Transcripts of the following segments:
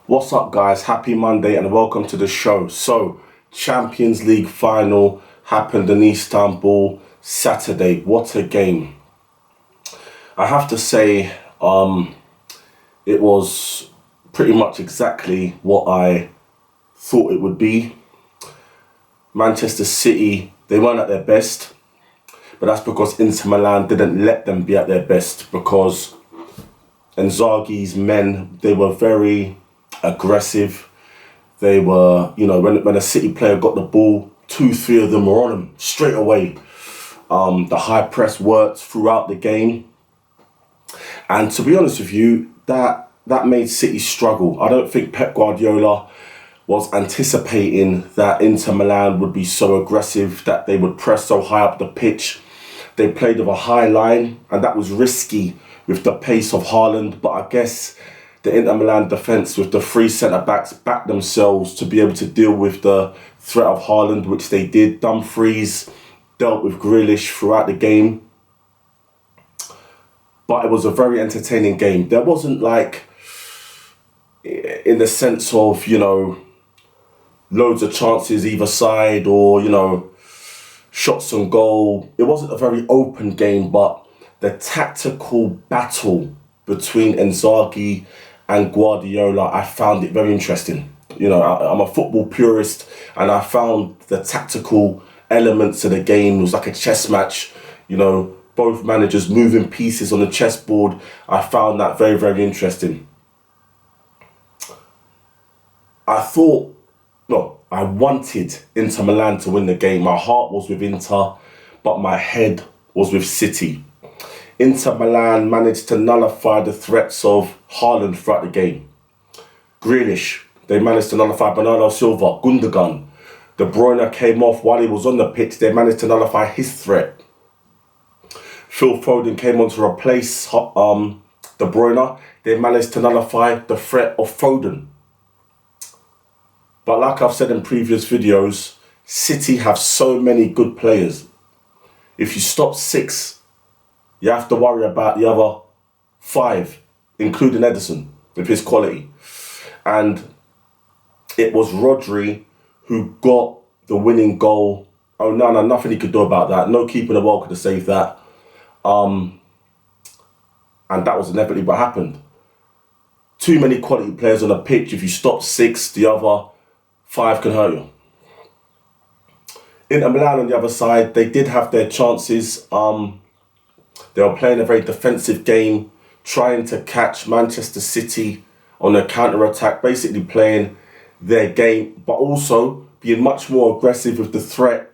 What's up, guys? Happy Monday and welcome to the show. So, Champions League final happened in Istanbul Saturday. What a game. I have to say, it was pretty much exactly what I thought it would be. Manchester City, they weren't at their best, but that's because Inter Milan didn't let them be at their best, because Inzaghi's men, they were very aggressive. They were, when a City player got the ball, 2-3 of them were on him straight away. The high press worked throughout the game. And to be honest with you, that made City struggle. I don't think Pep Guardiola was anticipating that Inter Milan would be so aggressive, that they would press so high up the pitch. They played with a high line, and that was risky with the pace of Haaland. But I guess the Inter Milan defence, with the three centre-backs, backed themselves to be able to deal with the threat of Haaland, which they did. Dumfries dealt with Grealish throughout the game. But it was a very entertaining game. There wasn't in the sense of, loads of chances either side, or, shots on goal. It wasn't a very open game, but the tactical battle between Inzaghi and Guardiola, I found it very interesting. I'm a football purist, and I found the tactical elements of the game. It was like a chess match, both managers moving pieces on the chessboard. I found that very, very interesting. I wanted Inter Milan to win the game. My heart was with Inter, but my head was with City. Inter Milan managed to nullify the threats of Haaland throughout the game. Grealish, they managed to nullify Bernardo Silva, Gundogan. De Bruyne came off while he was on the pitch. They managed to nullify his threat. Phil Foden came on to replace De Bruyne. They managed to nullify the threat of Foden. But like I've said in previous videos, City have so many good players. If you stop 6, you have to worry about the other 5, including Ederson, with his quality. And it was Rodri who got the winning goal. Oh, no, nothing he could do about that. No keeper in the world could have saved that. And that was inevitably what happened. Too many quality players on the pitch. If you stop 6, the other 5 can hurt you. Inter Milan on the other side, they did have their chances. They were playing a very defensive game, trying to catch Manchester City on a counter-attack, basically playing their game, but also being much more aggressive with the threat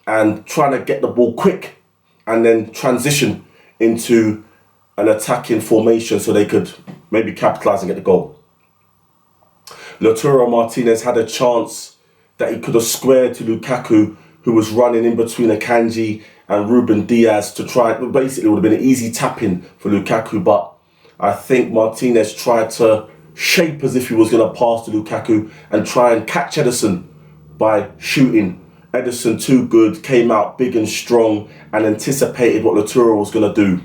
and trying to get the ball quick and then transition into an attacking formation so they could maybe capitalise and get the goal. Lautaro Martinez had a chance that he could have squared to Lukaku, who was running in between Akanji and Ruben Diaz to try. Basically, it would have been an easy tap-in for Lukaku, but I think Martinez tried to shape as if he was going to pass to Lukaku and try and catch Ederson by shooting. Ederson, too good, came out big and strong and anticipated what Lautaro was going to do.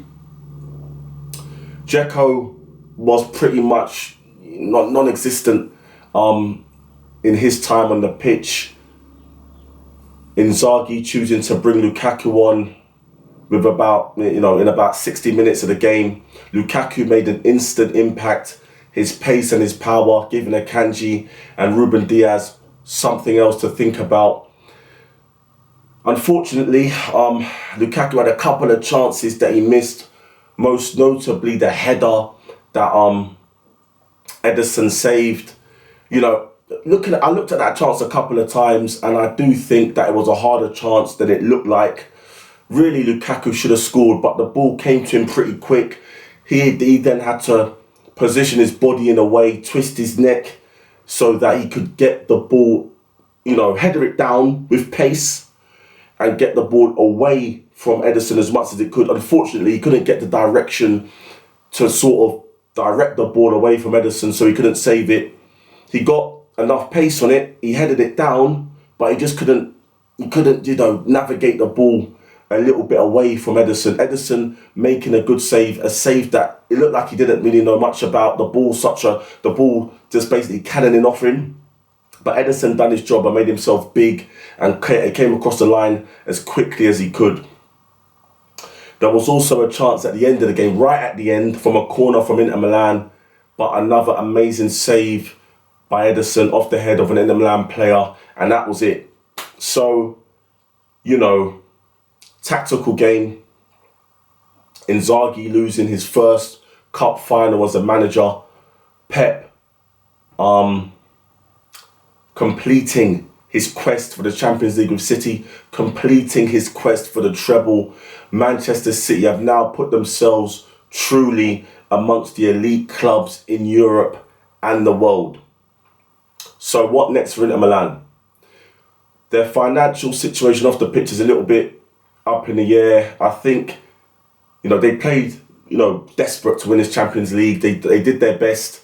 Dzeko was pretty much non-existent in his time on the pitch. Inzaghi choosing to bring Lukaku on with in about 60 minutes of the game. Lukaku made an instant impact. His pace and his power, giving Akanji and Ruben Diaz something else to think about. Unfortunately, Lukaku had a couple of chances that he missed, most notably the header that Ederson saved. I looked at that chance a couple of times, and I do think that it was a harder chance than it looked like. Really, Lukaku should have scored, but the ball came to him pretty quick. He then had to position his body in a way, twist his neck, so that he could get the ball, header it down with pace and get the ball away from Ederson as much as it could. Unfortunately, he couldn't get the direction to sort of direct the ball away from Ederson, so he couldn't save it. He got enough pace on it, he headed it down, but he just couldn't navigate the ball a little bit away from Ederson. Ederson making a good save, a save that it looked like he didn't really know much about. The ball just basically cannoning off him. But Ederson done his job and made himself big and came across the line as quickly as he could. There was also a chance at the end of the game, right at the end, from a corner from Inter Milan, but another amazing save by Ederson off the head of an Inter Milan player, and that was it. So, tactical game. Inzaghi losing his first cup final as a manager. Pep completing his quest for the Champions League with City, completing his quest for the treble. Manchester City have now put themselves truly amongst the elite clubs in Europe and the world. So what next for Inter Milan? Their financial situation off the pitch is a little bit up in the air. I think, they played, desperate to win this Champions League. They did their best.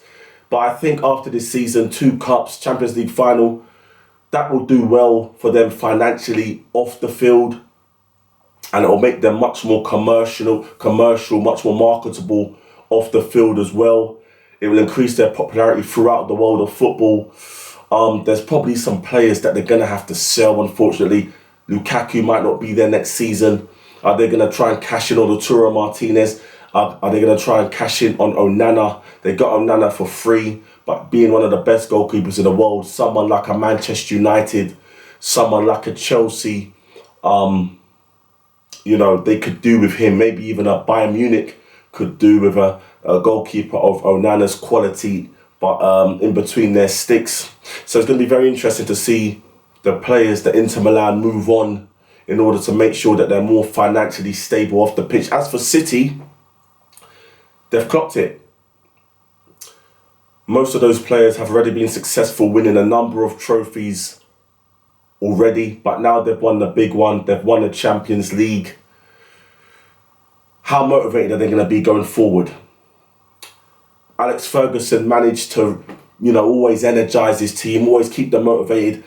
But I think after this season, 2 cups, Champions League final, that will do well for them financially off the field. And it will make them much more commercial, much more marketable off the field as well. It will increase their popularity throughout the world of football. There's probably some players that they're going to have to sell, unfortunately. Lukaku might not be there next season. Are they going to try and cash in on Lautaro Martinez? Are they going to try and cash in on Onana? They got Onana for free, but being one of the best goalkeepers in the world, someone like a Manchester United, someone like a Chelsea, they could do with him. Maybe even a Bayern Munich could do with a goalkeeper of Onana's quality, but in between their sticks. So it's going to be very interesting to see the players that Inter Milan move on in order to make sure that they're more financially stable off the pitch. As for City, they've clocked it. Most of those players have already been successful, winning a number of trophies already, but now they've won the big one. They've won the Champions League. How motivated are they going to be going forward? Alex Ferguson managed to, always energise his team, always keep them motivated.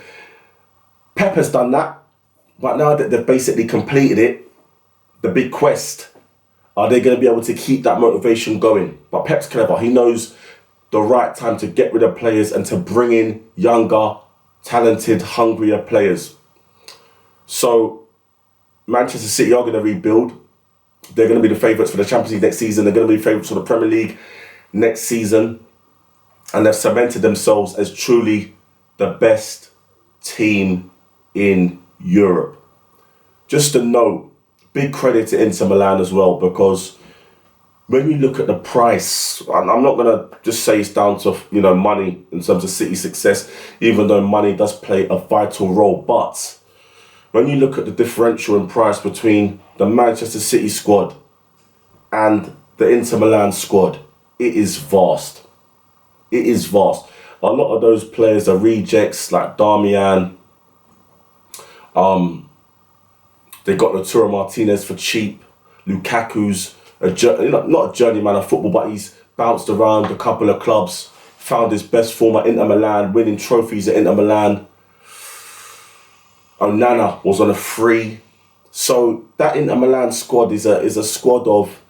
Pep has done that, but now that they've basically completed it, the big quest, are they going to be able to keep that motivation going? But Pep's clever. He knows the right time to get rid of players and to bring in younger, talented, hungrier players. So Manchester City are going to rebuild. They're going to be the favourites for the Champions League next season. They're going to be favourites for the Premier League next season. And they've cemented themselves as truly the best team in Europe. Just a note, big credit to Inter Milan as well, because when you look at the price, and I'm not going to just say it's down to, money in terms of City's success, even though money does play a vital role. But when you look at the differential in price between the Manchester City squad and the Inter Milan squad, it is vast. It is vast. A lot of those players are rejects, like Darmian. They got Lautaro Martinez for cheap. Lukaku's not a journeyman of football, but he's bounced around a couple of clubs, found his best form at Inter Milan, winning trophies at Inter Milan. Onana was on a free. So that Inter Milan squad is a squad of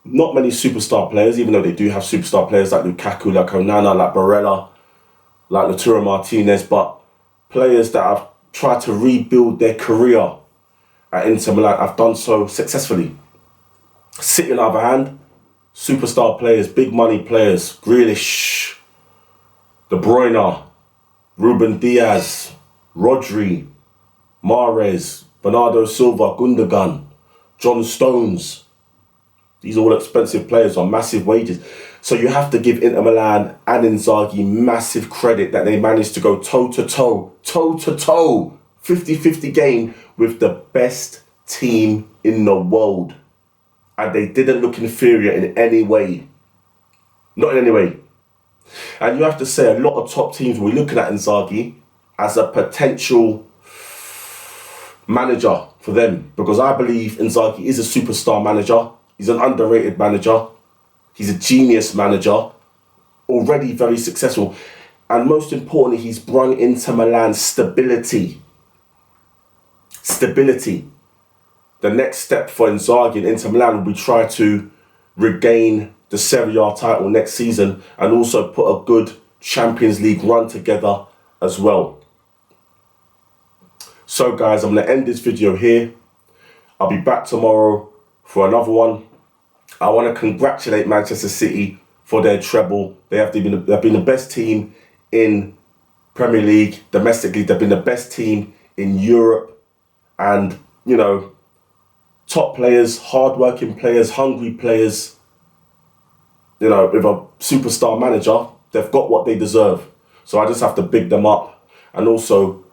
not many superstar players, even though they do have superstar players like Lukaku, like Onana, like Barella, like Lautaro Martinez, but players that have tried to rebuild their career at Inter Milan have done so successfully. City, on the other hand, superstar players, big money players, Grealish, De Bruyne, Ruben Diaz, Rodri, Mahrez, Bernardo Silva, Gundogan, John Stones. These are all expensive players on massive wages. So you have to give Inter Milan and Inzaghi massive credit that they managed to go toe-to-toe, 50-50 game with the best team in the world. And they didn't look inferior in any way. Not in any way. And you have to say a lot of top teams will be looking at Inzaghi as a potential manager for them. Because I believe Inzaghi is a superstar manager. He's an underrated manager. He's a genius manager. Already very successful. And most importantly, he's brought Inter Milan stability. Stability. the next step for Inzaghi and Inter Milan will be try to regain the Serie A title next season and also put a good Champions League run together as well. So guys, I'm going to end this video here. I'll be back tomorrow for another one. I want to congratulate Manchester City for their treble. They've been the best team in Premier League, domestically. They've been the best team in Europe. And, you know, top players, hard-working players, hungry players, you know, with a superstar manager, they've got what they deserve. So I just have to big them up, and also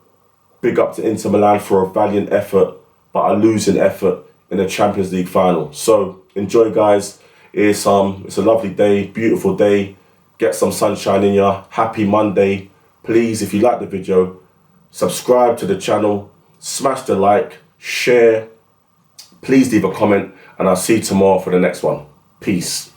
big up to Inter Milan for a valiant effort, but a losing effort in the Champions League final. So enjoy, guys. It's a lovely day, beautiful day. Get some sunshine in ya. Happy Monday. Please, if you like the video, subscribe to the channel, smash the like, share. Please leave a comment, and I'll see you tomorrow for the next one. Peace.